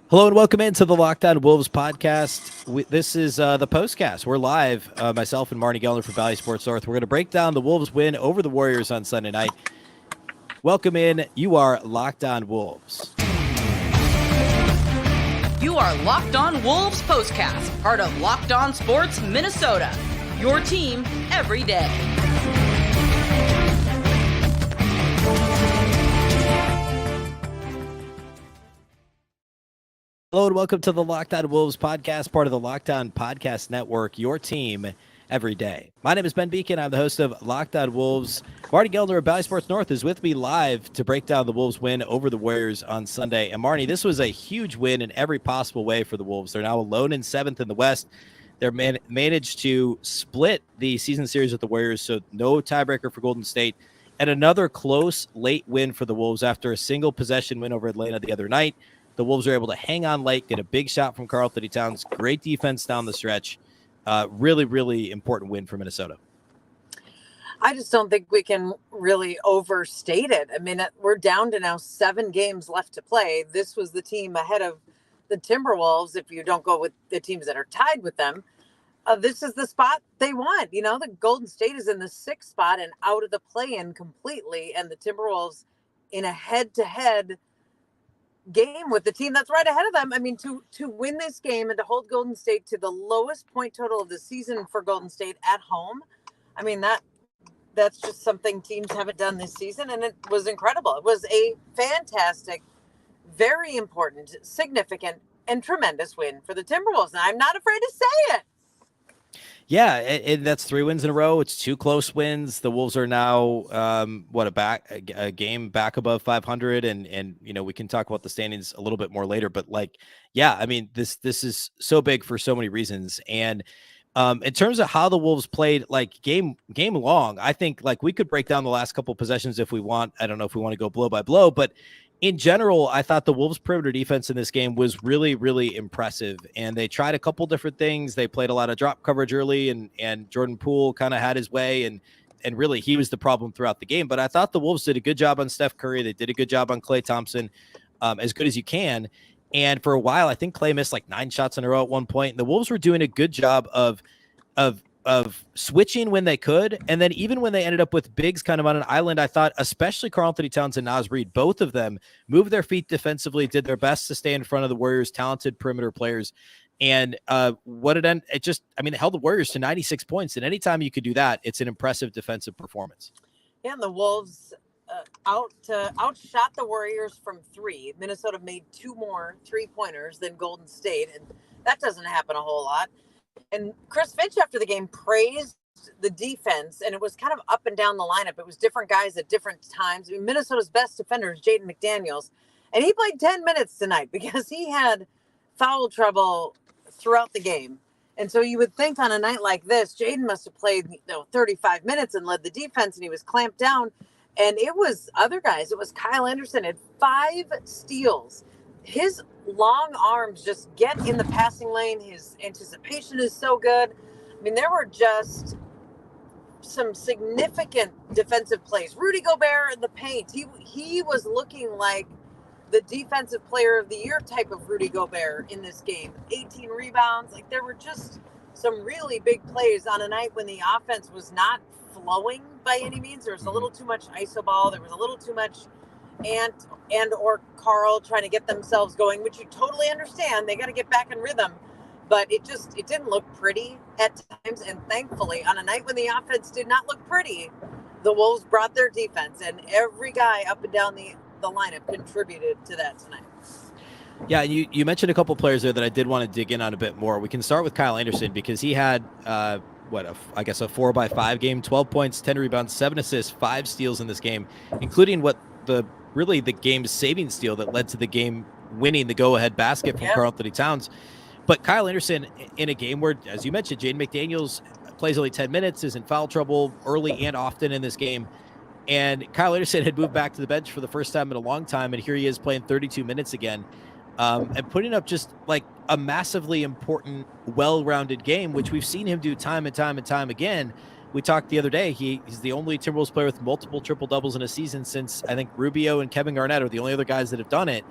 Hello and welcome into the Locked On Wolves podcast. This is the POSTCAST. We're live, myself and Marney Gellner from Valley Sports North. We're going to break down the Wolves win over the Warriors on Sunday night. Welcome in. You are Locked On Wolves. You are Locked On Wolves POSTCAST, part of Locked On Sports Minnesota. Your team every day. Hello and welcome to the Locked On Wolves podcast, part of the Locked On Podcast Network, your team every day. My name is Ben Beecken. I'm the host of Locked On Wolves. Marney Gellner of Valley Sports North is with me live to break down the Wolves win over the Warriors on Sunday. And Marney, this was a huge win in every possible way for the Wolves. They're now alone in seventh in the West. They're managed to split the season series with the Warriors, so no tiebreaker for Golden State. And another close late win for the Wolves after a single possession win over Atlanta the other night. The Wolves are able to hang on late, get a big shot from Karl-Anthony Towns. Great defense down the stretch. Really, really important win for Minnesota. I just don't think we can really overstate it. I mean, we're down to now 7 games left to play. This was the team ahead of the Timberwolves. If you don't go with the teams that are tied with them, this is the spot they want. You know, the Golden State is in the 6th spot and out of the play-in completely. And the Timberwolves in a head-to-head game with the team that's right ahead of them. I mean, to win this game and to hold Golden State to the lowest point total of the season for Golden State at home, I mean, that's just something teams haven't done this season, and it was incredible. It was a fantastic, very important, significant, and tremendous win for the Timberwolves, and I'm not afraid to say it. Yeah, and that's 3 wins in a row. It's 2 close wins. The Wolves are now a game back above 500, and you know, we can talk about the standings a little bit more later. But I mean, this is so big for so many reasons. And in terms of how the Wolves played, game long, I think we could break down the last couple possessions if we want. I don't know if we want to go blow by blow, but in general, I thought the Wolves' perimeter defense in this game was really, really impressive. And they tried a couple different things. They played a lot of drop coverage early, and Jordan Poole kind of had his way, and really he was the problem throughout the game. But I thought the Wolves did a good job on Steph Curry. They did a good job on Klay Thompson, as good as you can. And for a while, I think Klay missed 9 shots in a row at one point. And the Wolves were doing a good job of switching when they could. And then even when they ended up with bigs kind of on an island, I thought, especially Karl-Anthony Towns and Naz Reid, both of them moved their feet defensively, did their best to stay in front of the Warriors' talented perimeter players. And they held the Warriors to 96 points. And anytime you could do that, it's an impressive defensive performance. Yeah, and the Wolves outshot the Warriors from 3. Minnesota made 2 more 3-pointers than Golden State, and that doesn't happen a whole lot. And Chris Finch after the game praised the defense, and it was kind of up and down the lineup. It was different guys at different times. I mean, Minnesota's best defender is Jaden McDaniels, and he played 10 minutes tonight because he had foul trouble throughout the game. And so you would think on a night like this, Jaden must have played 35 minutes and led the defense, and he was clamped down. And it was other guys. It was Kyle Anderson had 5 steals. His long arms just get in the passing lane. His anticipation is so good. I mean, there were just some significant defensive plays. Rudy Gobert in the paint. He was looking like the defensive player of the year type of Rudy Gobert in this game. 18 rebounds. There were just some really big plays on a night when the offense was not flowing by any means. There was a little too much iso ball. There was a little too much and or Karl trying to get themselves going, which you totally understand. They got to get back in rhythm, but it didn't look pretty at times. And thankfully, on a night when the offense did not look pretty, the Wolves brought their defense, and every guy up and down the lineup contributed to that tonight. Yeah, you mentioned a couple players there that I did want to dig in on a bit more. We can start with Kyle Anderson because he had a 4x5 game, 12 points, 10 rebounds, 7 assists, 5 steals in this game, including the game's saving steal that led to the game winning the go-ahead basket from Karl-Anthony Towns. But Kyle Anderson, in a game where, as you mentioned, Jaden McDaniels plays only 10 minutes, is in foul trouble early and often in this game. And Kyle Anderson had moved back to the bench for the first time in a long time, and here he is playing 32 minutes again, and putting up just a massively important, well-rounded game, which we've seen him do time and time and time again. We talked the other day. He's the only Timberwolves player with multiple triple-doubles in a season since, I think, Rubio and Kevin Garnett are the only other guys that have done it.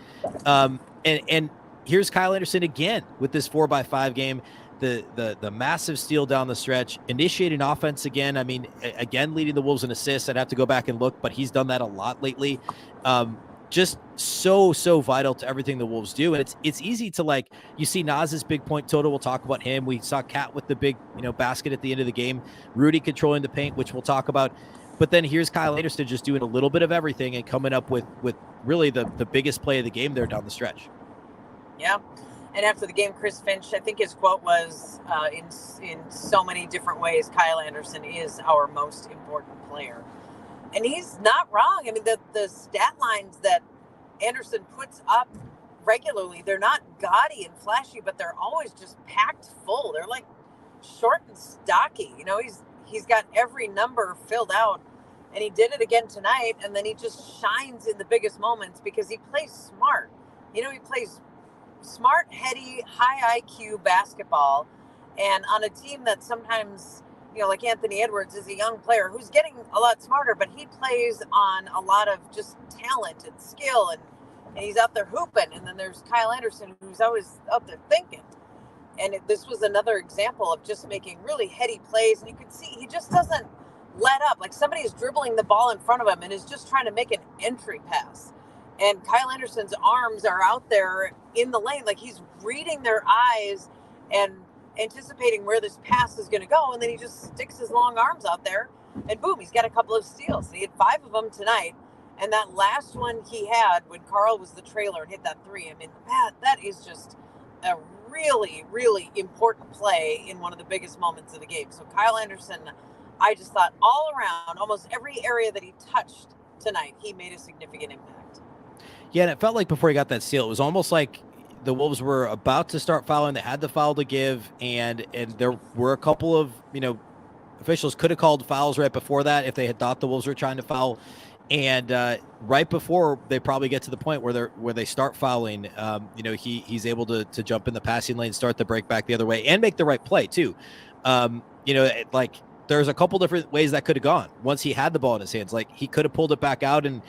And here's Kyle Anderson again with this 4x5 game, the massive steal down the stretch, initiating offense again. I mean, again, leading the Wolves in assists. I'd have to go back and look, but he's done that a lot lately. Just so vital to everything the Wolves do. And it's easy to, like, you see Naz's big point total. We'll talk about him. We saw Cat with the big, basket at the end of the game, Rudy controlling the paint, which we'll talk about. But then here's Kyle Anderson just doing a little bit of everything and coming up with really the biggest play of the game there down the stretch. Yeah. And after the game, Chris Finch, I think his quote was, in so many different ways, Kyle Anderson is our most important player. And he's not wrong. I mean, the stat lines that Anderson puts up regularly, they're not gaudy and flashy, but they're always just packed full. They're like short and stocky. He's got every number filled out, and he did it again tonight. And then he just shines in the biggest moments because he plays smart. He plays smart, heady, high IQ basketball. And on a team that sometimes, like Anthony Edwards is a young player who's getting a lot smarter, but he plays on a lot of just talent and skill, and he's out there hooping. And then there's Kyle Anderson, who's always out there thinking. And this was another example of just making really heady plays. And you could see he just doesn't let up. Like somebody is dribbling the ball in front of him and is just trying to make an entry pass. And Kyle Anderson's arms are out there in the lane. Like he's reading their eyes and anticipating where this pass is going to go. And then he just sticks his long arms out there and boom, he's got a couple of steals. He had 5 of them tonight. And that last one he had when Karl was the trailer and hit that 3, I mean, that is just a really, really important play in one of the biggest moments of the game. So Kyle Anderson, I just thought all around, almost every area that he touched tonight, he made a significant impact. Yeah, and it felt like before he got that steal, it was almost like the Wolves were about to start fouling. They had the foul to give, and there were a couple of, officials could have called fouls right before that if they had thought the Wolves were trying to foul. And right before they probably get to the point where they start fouling, he's able to jump in the passing lane, start the break back the other way, and make the right play too. There's a couple different ways that could have gone. Once he had the ball in his hands, like he could have pulled it back out, and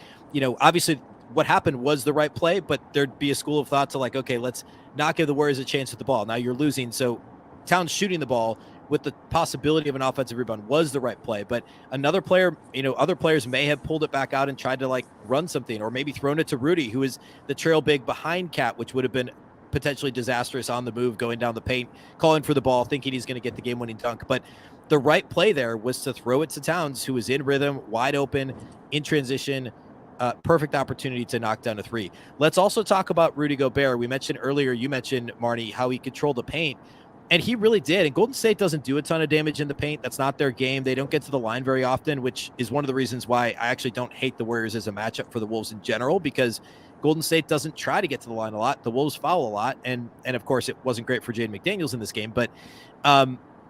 obviously what happened was the right play, but there'd be a school of thought to like, okay, let's not give the Warriors a chance with the ball. Now you're losing, so Towns shooting the ball with the possibility of an offensive rebound was the right play. But another player, other players may have pulled it back out and tried to like run something, or maybe thrown it to Rudy, who is the trail big behind Cat, which would have been potentially disastrous on the move, going down the paint, calling for the ball, thinking he's going to get the game-winning dunk. But the right play there was to throw it to Towns, who was in rhythm, wide open, in transition, perfect opportunity to knock down a 3. Let's also talk about Rudy Gobert. We mentioned earlier, you mentioned, Marney, how he controlled the paint. And he really did. And Golden State doesn't do a ton of damage in the paint. That's not their game. They don't get to the line very often, which is one of the reasons why I actually don't hate the Warriors as a matchup for the Wolves in general, because Golden State doesn't try to get to the line a lot. The Wolves foul a lot. And of course, it wasn't great for Jaden McDaniels in this game. But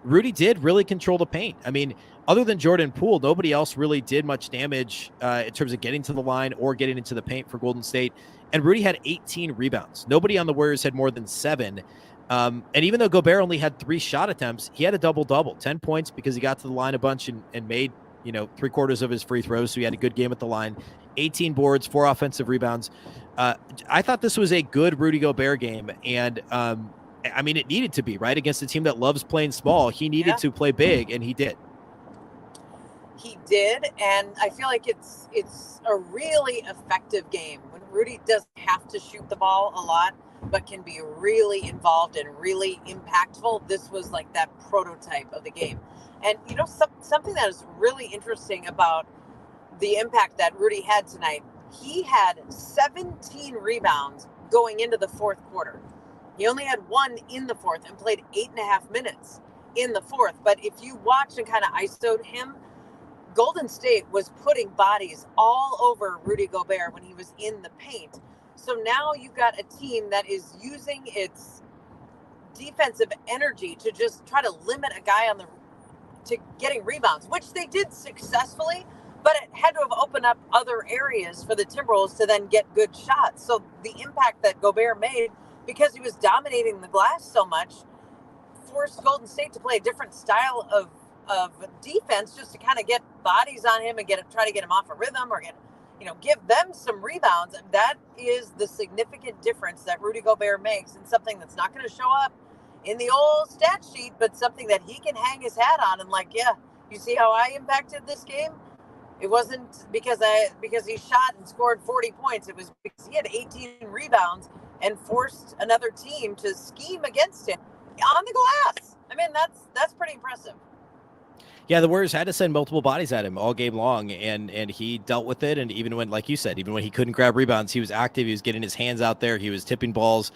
Rudy did really control the paint. I mean, other than Jordan Poole, nobody else really did much damage in terms of getting to the line or getting into the paint for Golden State. And Rudy had 18 rebounds. Nobody on the Warriors had more than 7. And even though Gobert only had 3 shot attempts, he had a double-double, 10 points because he got to the line a bunch and made, 3/4 of his free throws. So he had a good game at the line, 18 boards, 4 offensive rebounds. I thought this was a good Rudy Gobert game. And, it needed to be, right? Against a team that loves playing small. He needed to play big, and he did. He did, and I feel like it's a really effective game when Rudy doesn't have to shoot the ball a lot, but can be really involved and really impactful. This was like that prototype of the game. And something that is really interesting about the impact that Rudy had tonight, he had 17 rebounds going into the fourth quarter. He only had 1 in the fourth and played 8.5 minutes in the fourth. But if you watch and kind of ISO'd him, Golden State was putting bodies all over Rudy Gobert when he was in the paint. So now you've got a team that is using its defensive energy to just try to limit a guy to getting rebounds, which they did successfully, but it had to have opened up other areas for the Timberwolves to then get good shots. So the impact that Gobert made, because he was dominating the glass so much, forced Golden State to play a different style of defense just to kind of get bodies on him and try to get him off a rhythm or give them some rebounds. That is the significant difference that Rudy Gobert makes, and something that's not going to show up in the old stat sheet, but something that he can hang his hat on and you see how I impacted this game? It wasn't because he shot and scored 40 points. It was because he had 18 rebounds and forced another team to scheme against him on the glass. I mean, that's pretty impressive. Yeah, the Warriors had to send multiple bodies at him all game long, and he dealt with it. And even when, like you said, even when he couldn't grab rebounds, he was active. He was getting his hands out there. He was tipping balls.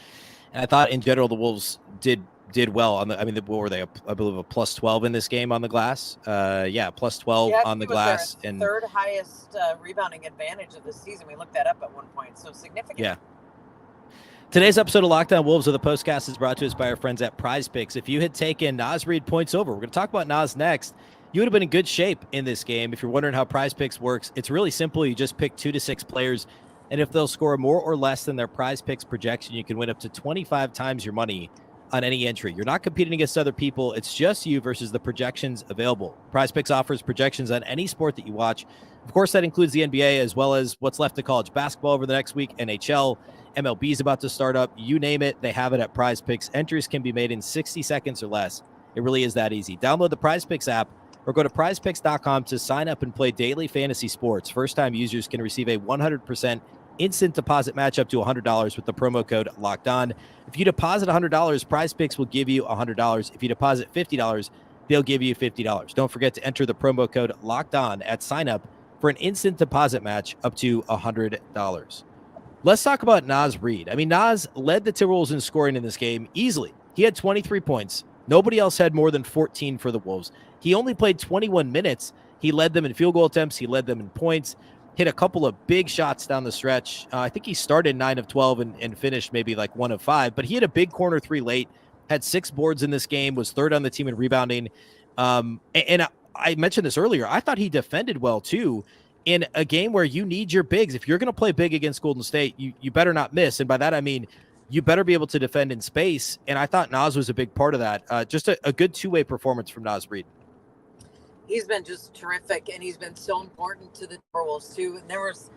And I thought in general the Wolves did well on the. I mean, what were they? I believe a plus 12 in this game on the glass. Plus 12 on the glass, and third highest rebounding advantage of the season. We looked that up at one point, so significant. Yeah. Today's episode of Locked On Wolves of the Postcast is brought to us by our friends at PrizePicks. If you had taken Naz Reid points over, we're going to talk about Naz next. You would have been in good shape in this game. If you're wondering how PrizePicks works, it's really simple. You just pick 2 to 6 players, and if they'll score more or less than their PrizePicks projection, you can win up to 25 times your money on any entry. You're not competing against other people. It's just you versus the projections available. PrizePicks offers projections on any sport that you watch. Of course, that includes the NBA as well as what's left of college basketball over the next week, NHL, MLB is about to start up. You name it, they have it at PrizePicks. Entries can be made in 60 seconds or less. It really is that easy. Download the PrizePicks app or go to prizepicks.com to sign up and play daily fantasy sports. First-time users can receive a 100% instant deposit match up to $100 with the promo code Locked On. If you deposit $100, PrizePicks will give you $100. If you deposit $50, they'll give you $50. Don't forget to enter the promo code Locked On at sign up for an instant deposit match up to $100. Let's talk about Naz Reid. I mean, Naz led the Timberwolves in scoring in this game easily. He had 23 points. Nobody else had more than 14 for the Wolves. He only played 21 minutes. He led them in field goal attempts. He led them in points. Hit a couple of big shots down the stretch. I think he started 9 of 12 and finished maybe like 1 of 5. But he had a big corner 3 late. Had 6 boards in this game. Was third on the team in rebounding. And I mentioned this earlier. I thought he defended well too. In a game where you need your bigs, if you're going to play big against Golden State, you better not miss. And by that, I mean, you better be able to defend in space. And I thought Naz was a big part of that. Just a good two-way performance from Naz Reid. He's been just terrific, and he's been so important to the Timberwolves too. And there was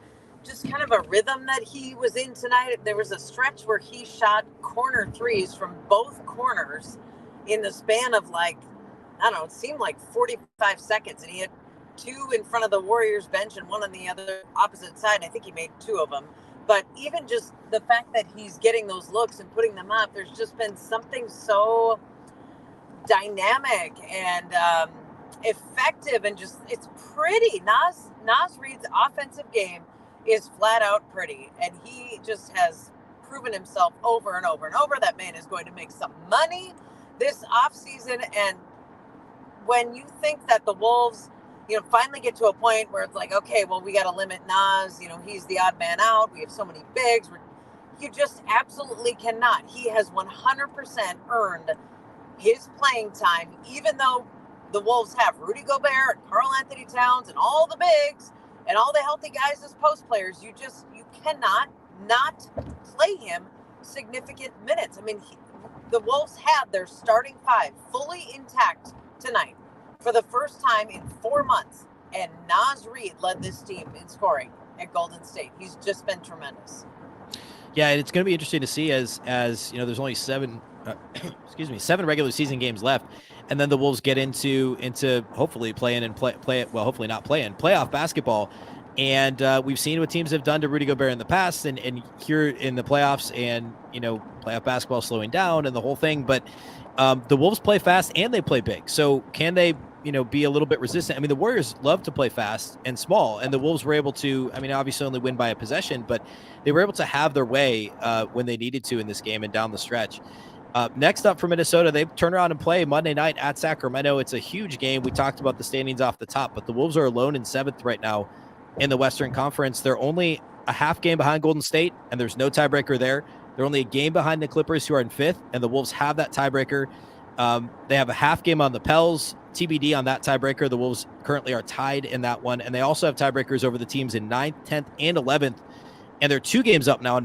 just kind of a rhythm that he was in tonight. There was a stretch where he shot corner threes from both corners in the span of it seemed like 45 seconds. And he had 2 in front of the Warriors bench and 1 on the other opposite side. I think he made 2 of them. But even just the fact that he's getting those looks and putting them up, there's just been something so dynamic and effective, and just it's pretty. Naz Reid's offensive game is flat out pretty, and he just has proven himself over and over and over. That man is going to make some money this offseason. And when you think that the Wolves finally get to a point where it's like, okay, well, we got to limit Naz. He's the odd man out. We have so many bigs. You just absolutely cannot. He has 100% earned his playing time, even though the Wolves have Rudy Gobert and Karl-Anthony Towns and all the bigs and all the healthy guys as post players. You cannot not play him significant minutes. I mean, the Wolves had their starting 5 fully intact tonight for the first time in 4 months, and Naz Reid led this team in scoring at Golden State. He's just been tremendous. Yeah, and it's going to be interesting to see as there's only 7 regular season games left, and then the Wolves get into hopefully playoff basketball. And we've seen what teams have done to Rudy Gobert in the past, and here in the playoffs, and playoff basketball slowing down and the whole thing. But the Wolves play fast and they play big. So can they be a little bit resistant? I mean, the Warriors love to play fast and small, and the Wolves were able to, obviously only win by a possession, but they were able to have their way when they needed to in this game and down the stretch. Next up for Minnesota, they turn around and play Monday night at Sacramento. It's a huge game. We talked about the standings off the top, but the Wolves are alone in 7th right now in the Western Conference. They're only a half game behind Golden State, and there's no tiebreaker there. They're only a game behind the Clippers, who are in 5th, and the Wolves have that tiebreaker. They have a half game on the Pels, TBD on that tiebreaker. The Wolves currently are tied in that one, and they also have tiebreakers over the teams in 9th, 10th, and 11th. And they're 2 games up now on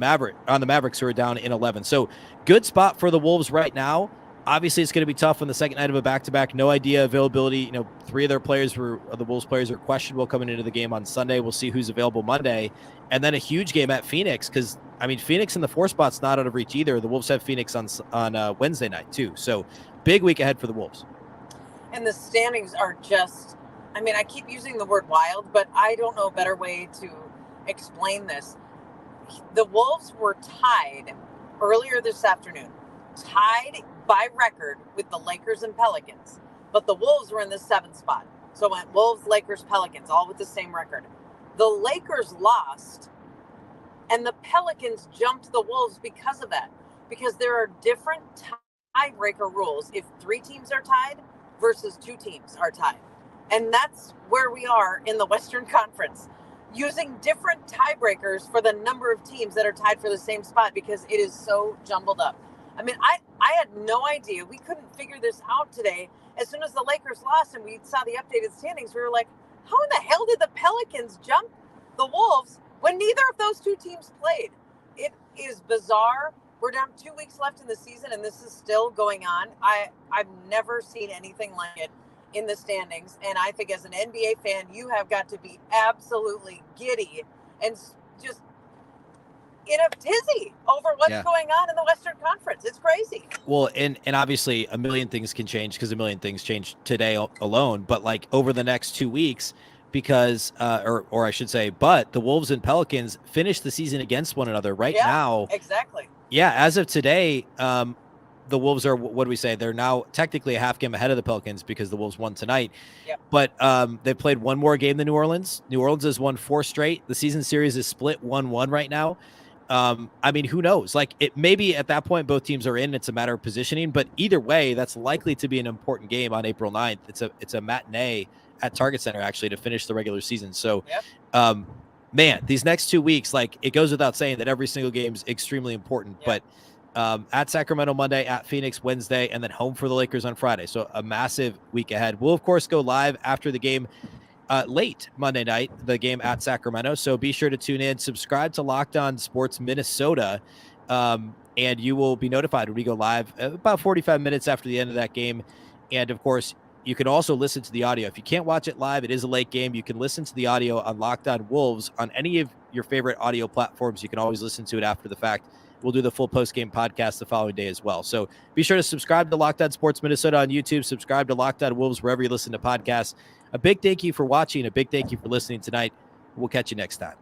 the Mavericks, who are down in 11th. So good spot for the Wolves right now. Obviously, it's going to be tough on the second night of a back-to-back. No idea availability. You know, 3 of their players the Wolves players are questionable coming into the game on Sunday. We'll see who's available Monday. And then a huge game at Phoenix because, I mean, Phoenix in the 4 spot's not out of reach either. The Wolves have Phoenix on Wednesday night too. So big week ahead for the Wolves. And the standings are just, I mean, I keep using the word wild, but I don't know a better way to explain this. The Wolves were tied earlier this afternoon, tied by record with the Lakers and Pelicans, but the Wolves were in the 7th spot. So it went Wolves, Lakers, Pelicans, all with the same record. The Lakers lost, and the Pelicans jumped the Wolves because of that, because there are different tiebreaker rules if 3 teams are tied versus 2 teams are tied. And that's where we are in the Western Conference, using different tiebreakers for the number of teams that are tied for the same spot because it is so jumbled up. I mean, I had no idea. We couldn't figure this out today. As soon as the Lakers lost and we saw the updated standings, we were like, how in the hell did the Pelicans jump the Wolves when neither of those 2 teams played? It is bizarre. We're down 2 weeks left in the season, and this is still going on. I've never seen anything like it in the standings. And I think as an NBA fan, you have got to be absolutely giddy and just in a tizzy over what's going on in the Western Conference. It's crazy. Well, and obviously a million things can change because a million things change today alone, but like over the next 2 weeks, because or I should say, but the Wolves and Pelicans finished the season against one another now. Exactly. Yeah. As of today, the Wolves are, what do we say? They're now technically a half game ahead of the Pelicans because the Wolves won tonight. Yep. But they played one more game than New Orleans. New Orleans has won 4 straight. The season series is split 1-1 right now. I mean, who knows? Like, it maybe at that point both teams are in. It's a matter of positioning, but either way, that's likely to be an important game on April 9th. It's a matinee at Target Center actually to finish the regular season. So, man, these next 2 weeks, like, it goes without saying that every single game is extremely important. But at Sacramento Monday, at Phoenix Wednesday, and then home for the Lakers on Friday. So a massive week ahead. We'll of course go live after the game. Late Monday night, the game at Sacramento. So be sure to tune in, subscribe to Locked On Sports Minnesota, and you will be notified when we go live about 45 minutes after the end of that game. And of course, you can also listen to the audio. If you can't watch it live, it is a late game. You can listen to the audio on Locked On Wolves on any of your favorite audio platforms. You can always listen to it after the fact. We'll do the full post-game podcast the following day as well. So be sure to subscribe to Locked On Sports Minnesota on YouTube. Subscribe to Locked On Wolves wherever you listen to podcasts. A big thank you for watching. A big thank you for listening tonight. We'll catch you next time.